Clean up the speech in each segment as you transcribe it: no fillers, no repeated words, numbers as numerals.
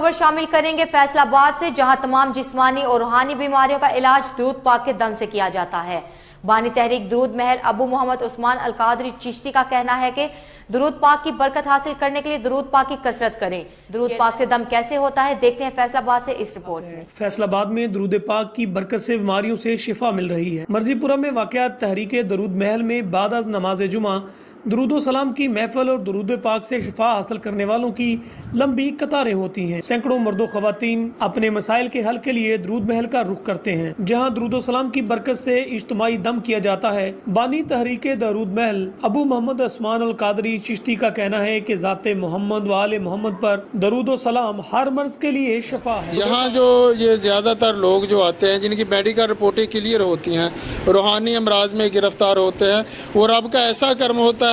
खबर शामिल करेंगे फैसलाबाद से, जहां तमाम जिस्मानी और रूहानी बीमारियों का इलाज दुरूद पाक के दम से किया जाता है। बानी तहरीक दुरूद महल अबू मोहम्मद उस्मान अल कादरी चिश्ती का कहना है कि दुरूद पाक की बरकत हासिल करने के लिए दुरूद पाक की कसरत करें। दुरूद पाक से दम कैसे होता है, देखते हैं फैसलाबाद से इस रिपोर्ट में। फैसलाबाद में दुरूद पाक की बरकत से बीमारियों से शिफा मिल रही है। मर्जीपुरा में वाक़या तहरीक दुरूद महल में बाद अज़ नमाज जुमा दुरूद सलाम की महफिल और दुरूद पाक से शिफा हासिल करने वालों की लंबी कतारें होती हैं। सैकड़ों मर्दों ख़वातीन अपने मसाइल के हल के लिए दुरूद महल का रुख करते हैं, जहां दुरूद सलाम की बरकत से इज्तिमाई दम किया जाता है। बानी तहरीक दुरूद महल अबू मोहम्मद उस्मान अल कादरी चिश्ती का कहना है कि ज़ाते मोहम्मद व आले मोहम्मद पर दुरूद सलाम हर मर्ज के लिए शिफा है। यहाँ जो ये ज़्यादातर लोग जो आते हैं जिनकी मेडिकल रिपोर्टें क्लियर होती हैं, रूहानी अमराज में गिरफ्तार होते हैं, और रब का ऐसा कर्म होता है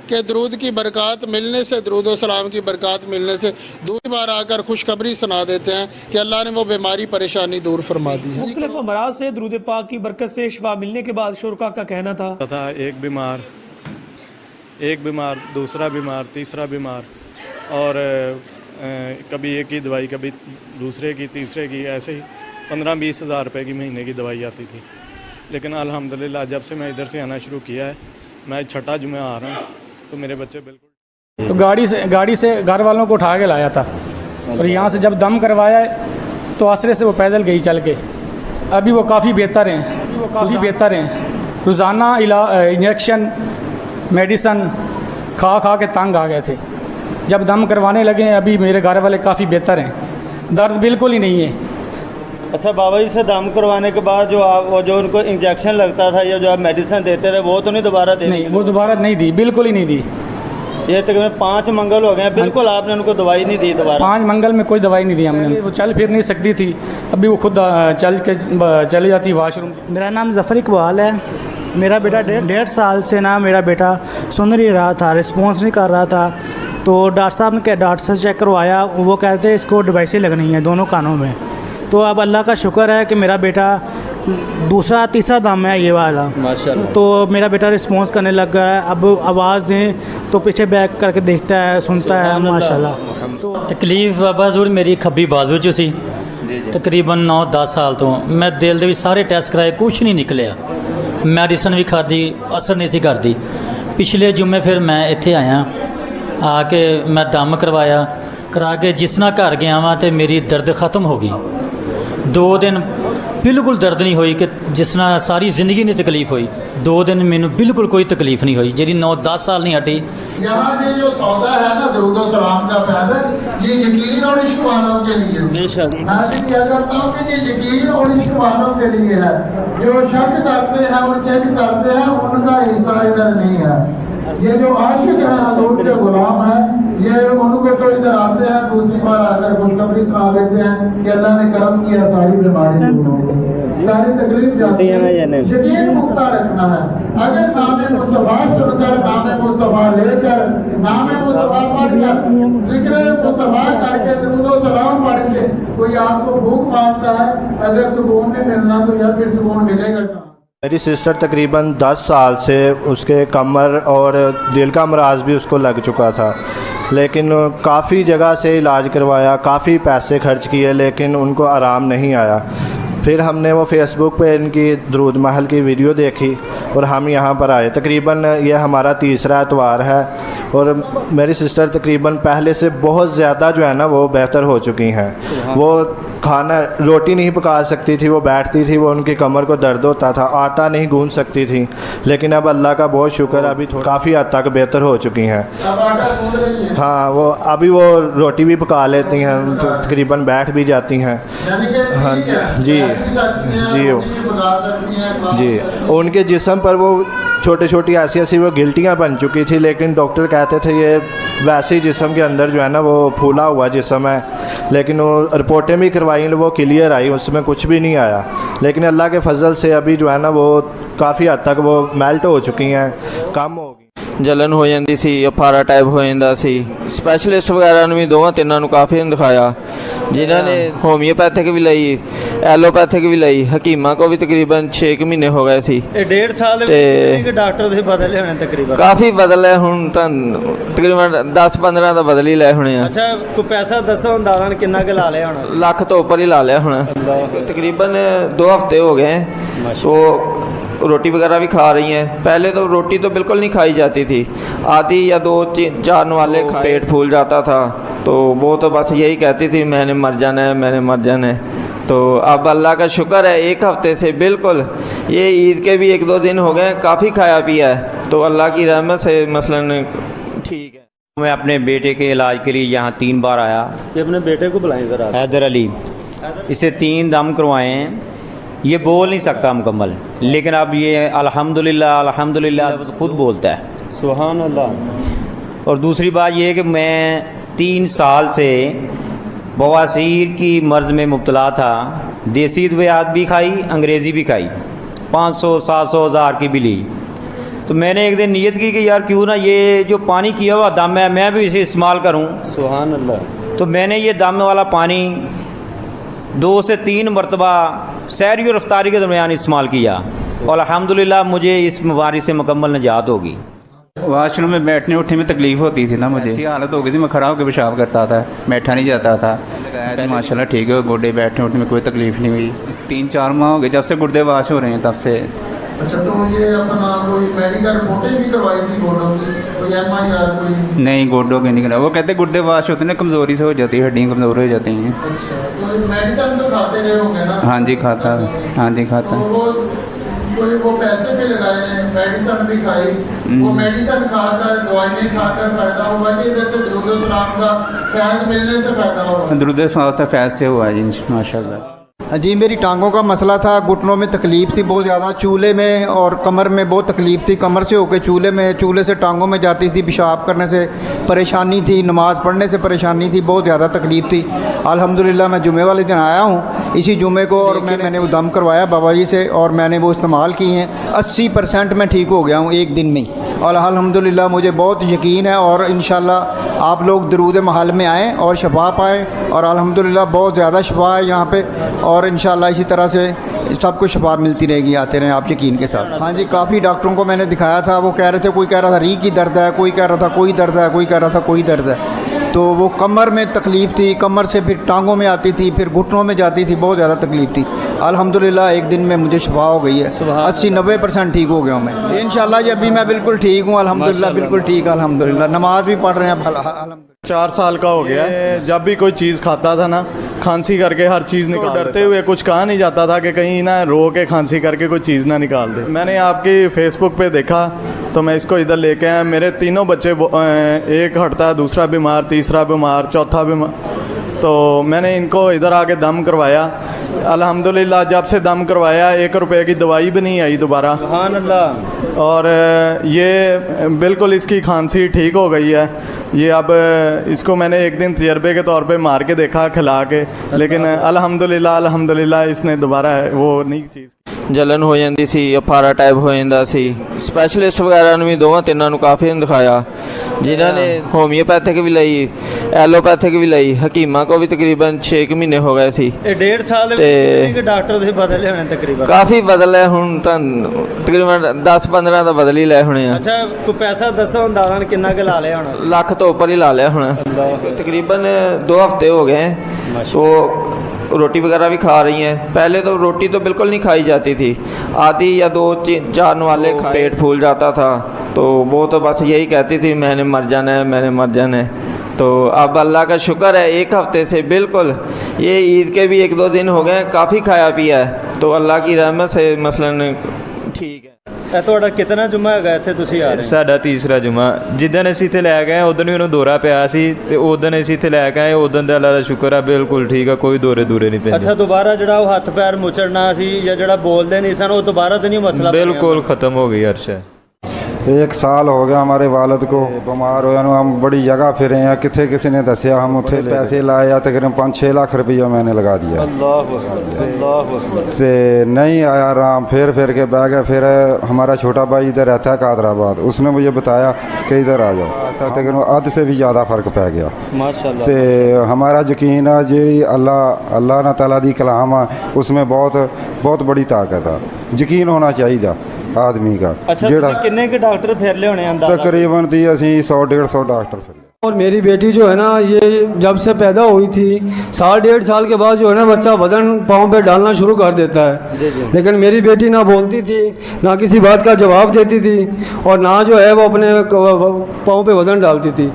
कि दरूद की बरकत मिलने से, दरूद सलाम की बरकत मिलने से दूसरी बार आकर खुशखबरी सुना देते हैं कि अल्लाह ने वो बीमारी परेशानी दूर फरमा दी है। मुख्तलिफ अमराज से दरूद पाक की बरकत से शिफा मिलने के बाद शुरका का कहना था एक बीमार दूसरा बीमार तीसरा बीमार, और कभी एक की दवाई कभी दूसरे की तीसरे की, ऐसे ही 15-20 हज़ार रुपये की महीने की दवाई आती थी। लेकिन अल्हम्दुलिल्लाह जब से मैं इधर से आना शुरू किया है, मैं छठा जुमे आ रहा हूँ, तो मेरे बच्चे बिल्कुल। तो गाड़ी से घर वालों को उठा के लाया था, और यहाँ से जब दम करवाया तो आसरे से वो पैदल गई चल के। अभी वो काफ़ी बेहतर हैं, रोज़ाना इंजेक्शन मेडिसन खा के तंग आ गए थे। जब दम करवाने लगे हैं अभी मेरे घर वाले काफ़ी बेहतर हैं, दर्द बिल्कुल ही नहीं है। अच्छा बाबा जी से दम करवाने के बाद जो उनको इंजेक्शन लगता था या जो आप मेडिसिन देते थे वो तो नहीं दोबारा दे? नहीं, वो दोबारा नहीं दी, बिल्कुल ही नहीं दी। ये तकरीबन 5 मंगल हो गए, बिल्कुल आपने उनको दवाई नहीं दी दोबारा? 5 मंगल में कोई दवाई नहीं दी हमने। वो चल फिर नहीं सकती थी, अभी वो खुद चली जाती वाशरूम। मेरा नाम ज़फ़र इकबाल है। मेरा बेटा 1.5 साल से ना मेरा बेटा सुन नहीं रहा था, रिस्पॉन्स नहीं कर रहा था। तो डॉक्टर से चेक करवाया, वो कहते हैं इसको डिवाइसें लगनी है दोनों कानों में। तो अब अल्लाह का शुक्र है कि मेरा बेटा दूसरा तीसरा दम है ये वाला, माशाअल्लाह। तो मेरा बेटा रिस्पॉन्स करने लग गया है। अब आवाज़ दें तो पीछे बैक करके देखता है, सुनता है, माशाअल्लाह। तो तकलीफ बाबा जरूर मेरी खब्बी बाजू च सी, तकरीबन 9-10 साल तो मैं दिल दे सारे टेस्ट कराए, कुछ नहीं निकलिया। मैडिसन भी खाधी, असर नहीं सी करती। पिछले जुम्मे फिर मैं इत्थे आया, आके मैं दम करवाया, करा के जिस तरह घर गया वहाँ तो मेरी दर्द ख़त्म हो गई। 2 दिन बिल्कुल दर्द नहीं हुई कि जिस तरह सारी ज़िंदगी नहीं तकलीफ़ हुई। 2 दिन मैनू बिल्कुल कोई तकलीफ़ नहीं हुई, जी 9-10 साल नहीं हटी। यहाँ ये जो सौदा है ना दुरूद सलाम का फैज़, ये यकीन और इश्क वालों के लिए। मैं भी क्या करता हूँ कि ये यकीन और इश्क वालों के लिए है। जो शक करते हैं और चेक करते हैं उनका हिस्सा इधर नहीं है। ये जो आशिक है हजूर के गुलाम है, ये उनको तो इधर आते हैं, दूसरी बार आकर खुशखबरी सुना देते हैं कि अल्लाह ने करम किया, सारी बीमारी सारी तकलीफ जाती है। यकीन मुख्ता रखना है। अगर नाम मुस्तफा सुनकर, नाम मुस्तफा लेकर, नाम मुस्तफा पढ़कर, जिक्र मुस्तफा करके, दुरूद सलाम पढ़ के कोई आपको भूख मांगता है, अगर सुकून नहीं मिलना तो यार फिर सुकून मिलेगा। मेरी सिस्टर तकरीबन 10 साल से उसके कमर और दिल का अमराज भी उसको लग चुका था, लेकिन काफ़ी जगह से इलाज करवाया, काफ़ी पैसे खर्च किए, लेकिन उनको आराम नहीं आया। फिर हमने वो फेसबुक पे इनकी दुरूद महल की वीडियो देखी और हम यहाँ पर आए। तकरीबन ये हमारा तीसरा एतवार है और मेरी सिस्टर तकरीबन पहले से बहुत ज़्यादा जो है ना वो बेहतर हो चुकी हैं। वो खाना रोटी नहीं पका सकती थी, वो बैठती थी, वो उनकी कमर को दर्द होता था, आटा नहीं गूंद सकती थी, लेकिन अब अल्लाह का बहुत शुक्र अभी काफ़ी हद तक बेहतर हो चुकी हैं। हाँ, वो अभी वो रोटी भी पका लेती हैं, तकरीबन बैठ भी जाती हैं। हाँ जी जी। उनके जिस्म पर वो छोटी छोटी ऐसी वो गिल्टियाँ बन चुकी थी, लेकिन डॉक्टर कहते थे ये वैसे ही जिस्म के अंदर जो है ना वो फूला हुआ जिस्म है, लेकिन वो रिपोर्टें भी करवाई, वो क्लियर आई, उसमें कुछ भी नहीं आया। लेकिन अल्लाह के फजल से अभी जो है ना वो काफ़ी हद तक वो मेल्ट हो चुकी हैं, कम हो गई। जलन हो जाती सी, अफारा टाइप हो जाता सी। स्पैशलिस्ट वगैरह ने भी 2-3 काफ़ी दिखाया, जिन्होंने होम्योपैथिक भी लई, एलोपैथिक भी लई, हकीमा को भी तकरीबन 6 महीने हो गए सी। ਇਹ 1.5 ਸਾਲ ਦੇ ਤੇ ਵਿੱਚ ਕਿ ਡਾਕਟਰ ਦੇ ਬਦਲੇ ਹੋਣੇ ਤਕਰੀਬਨ। ਕਾਫੀ ਬਦਲੇ ਹੁਣ ਤਾਂ ਤਕਰੀਬਨ 10-15 ਦਾ ਬਦਲ ਹੀ ਲਏ ਹੋਣੇ ਆ। ਅੱਛਾ ਕੋਈ ਪੈਸਾ ਦੱਸੋ ਅੰਦਾਜ਼ਨ ਕਿੰਨਾ ਕੁ ਲਾ ਲਿਆ ਹੋਣਾ? ਲੱਖ ਤੋਂ ਉੱਪਰ ਹੀ ਲਾ ਲਿਆ ਹੁਣ। तकरीबन 2 हफ्ते हो गए हैं तो रोटी वगैरह भी खा रही हैं। पहले तो रोटी तो बिल्कुल नहीं खाई जाती थी, आधी या 2-4 नवाले खा पेट फूल जाता था, तो वो तो बस यही कहती थी मैंने मर जाना है, मैंने मर जाना है। तो अब अल्लाह का शुक्र है 1 हफ्ते से बिल्कुल, ये ईद के भी 1-2 दिन हो गए, काफ़ी खाया पिया है, तो अल्लाह की रहमत से मसलन ठीक है। मैं अपने बेटे के इलाज के लिए यहाँ 3 बार आया। ਕਿ ਆਪਣੇ ਬੇਟੇ को बुलाएं जरा। हैदर अली, इसे 3 दम करवाए हैं। ये बोल नहीं सकता मुकम्मल, लेकिन अब ये अल्हम्दुलिल्लाह अल्हम्दुलिल्लाह बस खुद बोलता है। सुभान अल्लाह। और दूसरी बात ये है कि मैं 3 साल से बवासीर की मर्ज़ में मुब्तला था। देसी दवाइयात भी खाई, अंग्रेज़ी भी खाई, 500, 700, 1000 की भी ली। तो मैंने एक दिन नीयत की कि यार क्यों ना ये जो पानी किया हुआ दम है मैं भी इसे इस्तेमाल करूं। सुभान अल्लाह। तो मैंने ये दम वाला पानी 2 से 3 मरतबा सैरी और रफ्तारी के दरमियान इस्तेमाल किया और अल्हम्दुलिल्लाह मुझे इस बीमारी से मुकम्मल निजात होगी। वॉशरूम में बैठने उठने में तकलीफ़ होती थी ना, मुझे ऐसी हालत हो गई थी, मैं खड़ा होकर पेशाब करता था, बैठा नहीं जाता था। माशाल्लाह ठीक है, गुर्दे बैठने उठने में कोई तकलीफ़ नहीं हुई। 3-4 माह हो गए जब से गुर्दे वाश हो रहे हैं, तब से। अच्छा, तो ये अपना कोई मेडिकल रिपोर्टें भी करवाई थी गोडों की, कोई MIR कोई? नहीं, गोडों के नहीं करा। वो कहते गुर्दे वाश होते हैं ना, कमज़ोरी से हो जाती है, हड्डियाँ कमज़ोर हो जाती हैं। अच्छा, तो मेडिसिन तो खाते रहे होंगे ना? हाँ जी खाता, हाँ जी खाता। तो वो कोई वो पैसे भी लगाए हैं, मेडिसिन भी खाई, वो मेडिसिन खाकर दवाइयाँ खाकर फ़ायदा हुआ कि इधर से दुरूद व सलाम का फैज़ मिलने से फ़ायदा हुआ? दुरूद व सलाम से फैज़ से हुआ जी माशाल्लाह। जी, मेरी टांगों का मसला था, घुटनों में तकलीफ़ थी बहुत ज़्यादा, चूल्हे में और कमर में बहुत तकलीफ़ थी। कमर से होकर चूल्हे से टांगों में जाती थी, पेशाब करने से परेशानी थी, नमाज़ पढ़ने से परेशानी थी, बहुत ज़्यादा तकलीफ़ थी। अल्हम्दुलिल्लाह मैं जुमे वाले दिन आया हूँ इसी जुमे को, और मैंने वो दम करवाया बाबा जी से और मैंने वो इस्तेमाल की हैं। 80% मैं ठीक हो गया हूँ 1 दिन में ही, और अल्हम्दुलिल्लाह मुझे बहुत यकीन है। और इंशाल्लाह आप लोग दरूद महल में आएँ और शफा पाएँ, और अल्हम्दुलिल्लाह बहुत ज़्यादा शफा है यहाँ पे, और इंशाल्लाह इसी तरह से सबको शफा मिलती रहेगी, आते रहें आप यकीन के साथ। हाँ जी, काफ़ी डॉक्टरों को मैंने दिखाया था, वो कह रहे थे, कोई कह रहा था रीढ़ की दर्द है, कोई कह रहा था कोई दर्द है, कोई कह रहा था कोई दर्द है। तो वो कमर में तकलीफ़ थी, कमर से फिर टांगों में आती थी, फिर घुटनों में जाती थी, बहुत ज़्यादा तकलीफ़ थी। अल्हम्दुलिल्लाह 1 दिन में मुझे शफा हो गई है, 80-90% ठीक हो गया हूँ मैं इंशाल्लाह। जब भी मैं बिल्कुल ठीक हूँ अल्हम्दुलिल्लाह, बिल्कुल ठीक है अल्हम्दुलिल्लाह। नमाज भी पढ़ रहे हैं अल्हम्दुलिल्लाह। 4 साल का हो गया है। जब भी कोई चीज़ खाता था ना, खांसी करके हर चीज़ निकाल डरते हुए कुछ कहा नहीं जाता था कि कहीं ना रो के खांसी करके कोई चीज़ ना निकाल दे। मैंने आपकी फेसबुक पे देखा तो मैं इसको इधर लेके आया। मेरे 3 बच्चे, एक हटता है, दूसरा बीमार, तीसरा बीमार, चौथा बीमार, तो मैंने इनको इधर आके दम करवाया। अल्हम्दुलिल्लाह जब से दम करवाया 1 रुपये की दवाई भी नहीं आई दोबारा। सुभान अल्लाह। और ये बिल्कुल इसकी खांसी ठीक हो गई है। ये अब इसको मैंने एक दिन तजर्बे के तौर पे मार के देखा खिला के, लेकिन अल्हम्दुलिल्लाह इसने दोबारा वो नहीं चीज़। जलन हो जाती सी, अफारा टाइप हो जाता सी। स्पैशलिस्ट वगैरह ने भी 2-3 काफ़ी दिखाया, जिन्होंने होम्योपैथिक भी लई, एलोपैथिक भी लई, हकीमा को भी तकरीबन 6 महीने हो गए सी। 1.5 साल ਤੇ के डॉक्टर ਦੇ ਬਦਲੇ ਹੋਣੇ ਤਕਰੀਬਨ। ਕਾਫੀ ਬਦਲੇ ਹੁਣ ਤਾਂ ਤਕਰੀਬਨ 10-15 ਦਾ ਬਦਲ ਹੀ ਲਏ ਹੋਣੇ ਆ। ਅੱਛਾ ਕੋਈ ਪੈਸਾ ਦੱਸੋ ਅੰਦਾਜ਼ਨ ਕਿੰਨਾ ਕੁ ਲਾ ਲਿਆ ਹੋਣਾ? ਲੱਖ ਤੋਂ ਉੱਪਰ ਹੀ ਲਾ ਲਿਆ ਹੁਣ। तकरीबन 2 हफ्ते हो गए हैं तो रोटी वगैरह भी खा रही हैं। पहले तो रोटी तो बिल्कुल नहीं खाई जाती थी, आधी या 2-4 नवाले खा पेट फूल जाता था, तो वो तो बस यही कहती थी मैंने मर जाना है, मैंने मर जाना है। तो अब अल्लाह का शुक्र है 1 हफ्ते से बिल्कुल, ये ईद के भी 1-2 दिन हो गए, काफ़ी खाया पिया है, तो अल्लाह की रहमत से मसलन ठीक है। ਇਹ ਤੁਹਾਡਾ ਕਿਤਨਾ ਜੁਮਾ ਹੈਗਾ ਇੱਥੇ ਤੁਸੀਂ ਆ ਰਹੇ? ਸਾਡਾ ਤੀਸਰਾ ਜੁਮਾ। ਜਿੱਦਣ ਅਸੀਂ ਇੱਥੇ ਲੈ ਗਏ ਉਦੋਂ ਹੀ ਉਹਨੂੰ ਦੌਰਾ ਪਿਆ ਸੀ, ਤੇ ਉਦੋਂ ਅਸੀਂ ਇੱਥੇ ਲੈ ਕੇ ਆਏ, ਉਦੋਂ ਦਾ ਅੱਲਾ ਦਾ ਸ਼ੁਕਰ ਹੈ ਬਿਲਕੁਲ ਠੀਕ ਆ, ਕੋਈ ਦੂਰੇ ਨਹੀਂ ਪੈਂਦੇ। ਅੱਛਾ, ਦੁਬਾਰਾ ਜਿਹੜਾ ਉਹ ਹੱਥ ਪੈਰ ਮੁਚੜਨਾ ਸੀ ਜਾਂ ਜਿਹੜਾ ਬੋਲਦੇ ਨਹੀਂ ਸਨ, ਉਹ ਦੁਬਾਰਾ ਤਾਂ ਨਹੀਂ ਮਸਲਾ? ਬਿਲਕੁਲ ਖਤਮ ਹੋ ਗਈ ਅਰਸ਼ਾ। 1 साल हो गया हमारे वालद को बीमार होया ਨੂੰ हम बड़ी जगह फिरे हैं किथे किसी ने दसिया हम उत्थे पैसे लाए तकरीबन 5-6 लाख रुपया मैंने लगा दिया से नहीं आया आराम फिर के बह गया फिर हमारा छोटा भाई इधर रहता है कादराबाद उसने मुझे बताया कि इधर आ जाओ तकरीबन आध से भी ज़्यादा फ़र्क पै गया माशाल्लाह ते हमारा यकीन है जी अल्लाह ना ताला दी कलाम है उसमें बहुत बड़ी ताकत है यकीन होना चाहिए आदमी का अच्छा किन्ने के डॉक्टर फिर ले होने अंदाजा तकरीबन दी असी 100-150 डॉक्टर फिर और मेरी बेटी जो है ना ये जब से पैदा हुई थी 1.5 साल के बाद जो है ना बच्चा वज़न पाँव पे डालना शुरू कर देता है लेकिन मेरी बेटी ना बोलती थी ना किसी बात का जवाब देती थी और ना जो है वो अपने पाँव पे वज़न डालती थी।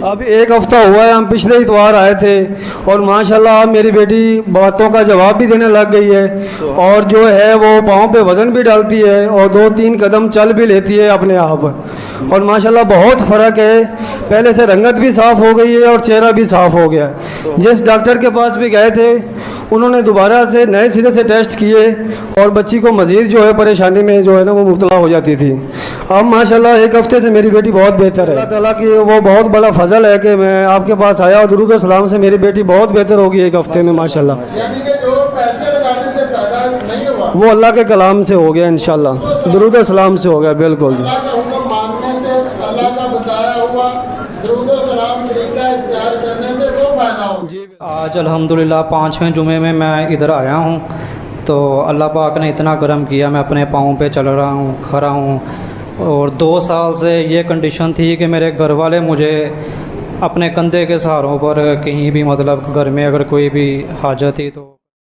अब 1 हफ्ता हुआ है हम पिछले इतवार आए थे और माशाल्लाह अब मेरी बेटी बातों का जवाब भी देने लग गई है और जो है वो पाँव पे वज़न भी डालती है और 2-3 कदम चल भी लेती है अपने आप और माशाल्लाह बहुत फ़र्क है। पहले से रंगत भी साफ़ हो गई है और चेहरा भी साफ़ हो गया। जिस डॉक्टर के पास भी गए थे उन्होंने दोबारा से नए सिरे से टेस्ट किए और बच्ची को मज़ीद जो है परेशानी में जो है ना वो मुब्तला हो जाती थी। अब माशाल्लाह 1 हफ्ते से मेरी बेटी बहुत बेहतर है। अल्लाह ताला की वो बहुत बड़ा फजल है कि मैं आपके पास आया और दुरूद व सलाम से मेरी बेटी बहुत बेहतर होगी 1 हफ्ते में माशाल्लाह। यानी कि जो पैसे लगाने से फायदा नहीं हुआ वो अल्लाह के कलाम से हो गया इंशाल्लाह दुरूद व सलाम से हो गया बिल्कुल। अल्लाह का हुक्म मानने से अल्लाह का बताया हुआ दुरूद व सलाम तरीका इख्तियार करने से वो फायदा हो। आज अल्हम्दुलिल्लाह 5वें जुमे में मैं इधर आया हूँ तो अल्लाह पाक ने इतना करम किया मैं अपने पाँव पे चल रहा हूँ खड़ा हूँ और 2 साल से ये कंडीशन थी कि मेरे घर वाले मुझे अपने कंधे के सहारों पर कहीं भी मतलब घर में अगर कोई भी हाजत थी तो